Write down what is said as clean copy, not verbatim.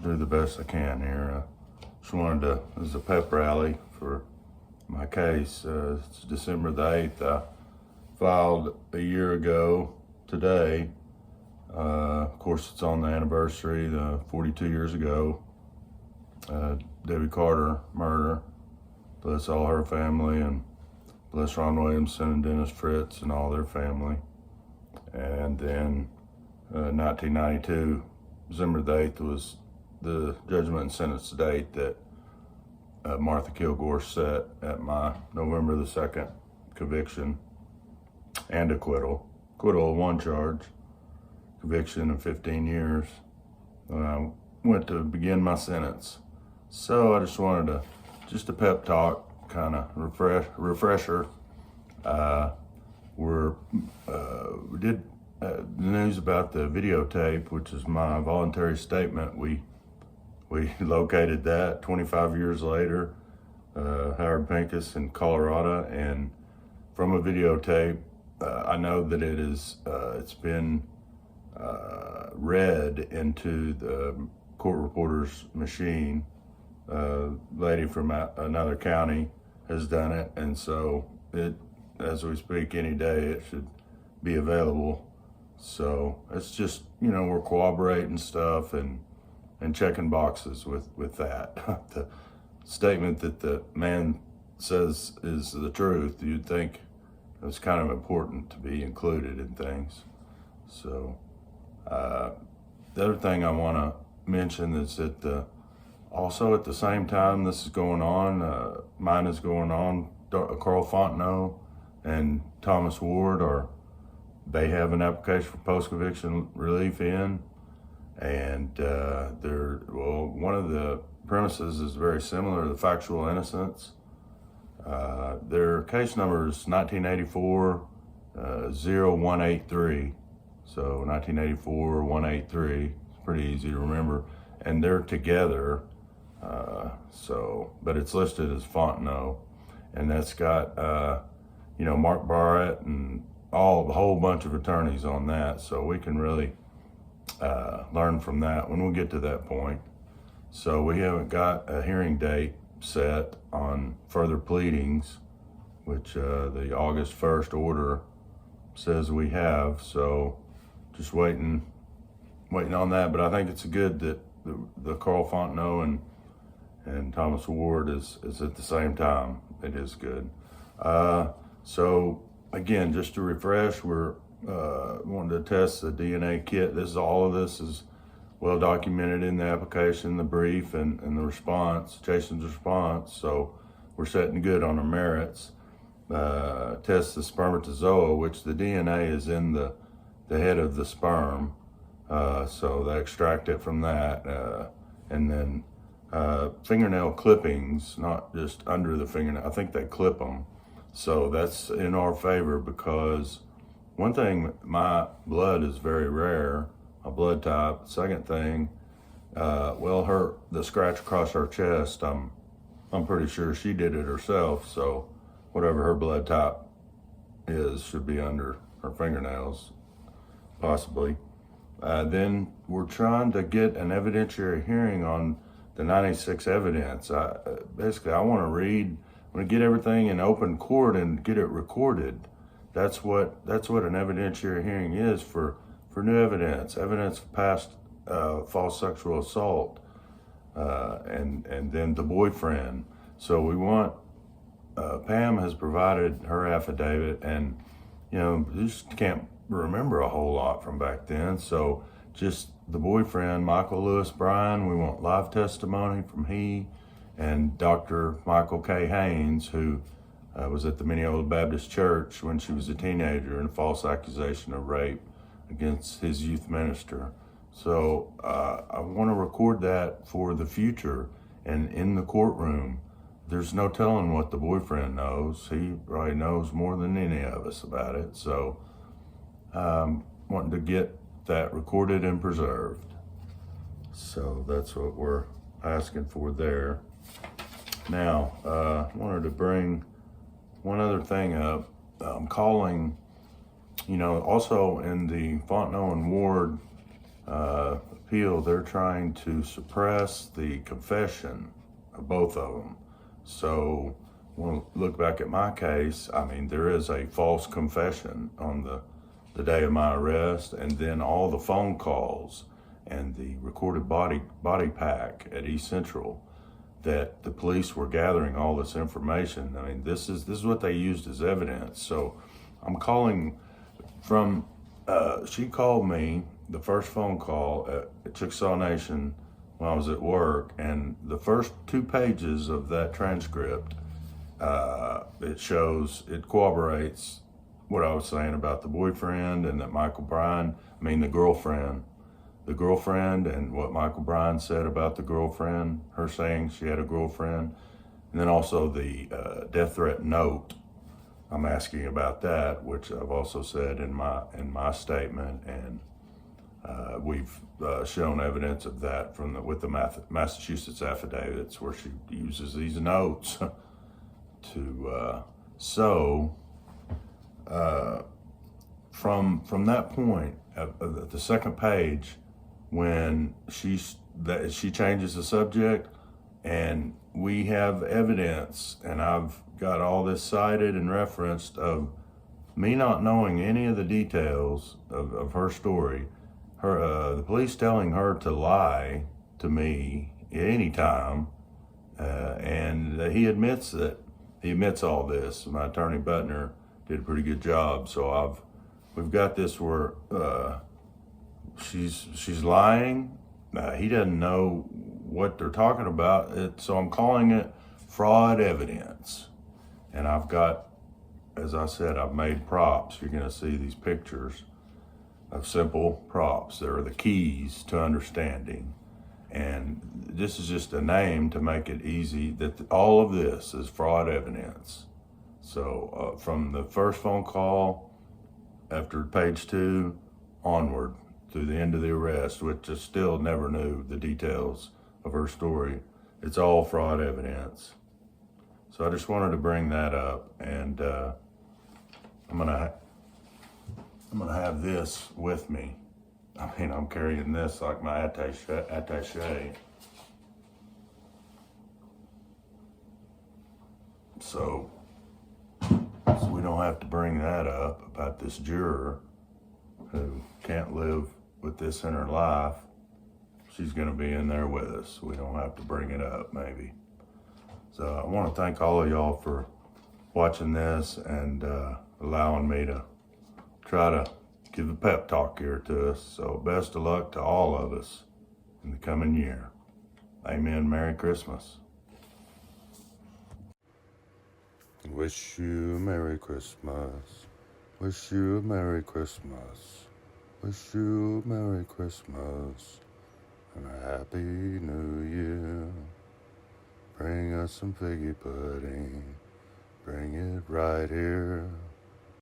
do the best I can here. Just wanted to, this is a PEP rally for my case. It's December the 8th. I filed a year ago today. Of course, it's on the anniversary, the 42 years ago, Debbie Carter murder. Bless all her family, and bless Ron Williamson and Dennis Fritz and all their family. And then 1992, December the 8th was the judgment and sentence date that Martha Kilgore set at my November the 2nd conviction and acquittal. Acquittal of one charge, conviction of 15 years. I went to begin my sentence. So I just wanted to, just a pep talk, kind of refresher. We did the news about the videotape, which is my voluntary statement. We located that 25 years later, Howard Pincus in Colorado, and from a videotape, I know that it's been read into the court reporter's machine. Lady from another county has done it, and so as we speak, any day it should be available. So it's just, we're cooperating stuff and checking boxes with that. The statement that the man says is the truth, you'd think it's kind of important to be included in things. So the other thing I want to mention is that also at the same time this is going on, mine is going on, Carl Fontenot and Thomas Ward they have an application for post-conviction relief in, and one of the premises is very similar, the factual innocence. Their case number is 1984-0183. So 1984-183, it's pretty easy to remember. And they're together, but it's listed as Fontenot. And that's got, Mark Barrett and a whole bunch of attorneys on that. So we can really learn from that when we get to that point. So we haven't got a hearing date set on further pleadings, which the August 1st order says we have. So just waiting on that. But I think it's good that the Carl Fontenot and Thomas Ward is at the same time. It is good. So again, just to refresh, we're wanting to test the DNA kit. All of this is well documented in the application, the brief, and the response, Jason's response. So we're setting good on our merits. Test the spermatozoa, which the DNA is in the head of the sperm. So they extract it from that. And then fingernail clippings, not just under the fingernail. I think they clip them. So that's in our favor, because one thing, my blood is very rare, my blood type. Second thing, the scratch across her chest, I'm pretty sure she did it herself. So whatever her blood type is should be under her fingernails, possibly. Then we're trying to get an evidentiary hearing on the 96 evidence. Basically, I want to get everything in open court and get it recorded. That's what an evidentiary hearing is for new evidence of past false sexual assault, and then the boyfriend. So we want, Pam has provided her affidavit, and just can't remember a whole lot from back then. So just the boyfriend, Michael Lewis Bryan, we want live testimony from he and Dr. Michael K. Haynes, who was at the Minneola Baptist Church when she was a teenager, and a false accusation of rape against his youth minister. So I want to record that for the future. And in the courtroom, there's no telling what the boyfriend knows. He probably knows more than any of us about it. So wanting to get that recorded and preserved. So that's what we're asking for there. Now, I wanted to bring one other thing up. I'm calling, also in the Fontenot and Ward appeal, they're trying to suppress the confession of both of them. So when we look back at my case, I mean, there is a false confession on the day of my arrest, and then all the phone calls and the recorded body pack at East Central that the police were gathering all this information. I mean, this is what they used as evidence. So I'm calling from, she called me, the first phone call at Chickasaw Nation when I was at work, and the first 2 pages of that transcript, it corroborates what I was saying about the boyfriend, and that the girlfriend, and what Michael Bryan said about the girlfriend, her saying she had a girlfriend, and then also the death threat note. I'm asking about that, which I've also said in my statement, and we've shown evidence of that with the Massachusetts affidavits, where she uses these notes to from that point at the second page, when she changes the subject, and we have evidence, and I've got all this cited and referenced of me not knowing any of the details of her story, the police telling her to lie to me at any time, and he admits all this. My attorney Butner did a pretty good job. So we've got this where she's lying. He doesn't know what they're talking about. So I'm calling it fraud evidence. And I've got, as I said, I've made props. You're gonna see these pictures of simple props. They're the keys to understanding. And this is just a name to make it easy that all of this is fraud evidence. So from the first phone call after page 2 onward through the end of the arrest, which I still never knew the details of her story, it's all fraud evidence. So I just wanted to bring that up, and I'm gonna have this with me. I mean, I'm carrying this like my attaché. So we don't have to bring that up about this juror who can't live with this in her life. She's gonna be in there with us. We don't have to bring it up, maybe. So I wanna thank all of y'all for watching this and allowing me to try to give a pep talk here to us. So best of luck to all of us in the coming year. Amen. Merry Christmas. Wish you a Merry Christmas. Wish you a Merry Christmas. Wish you a Merry Christmas and a Happy New Year. Bring us some figgy pudding. Bring it right here.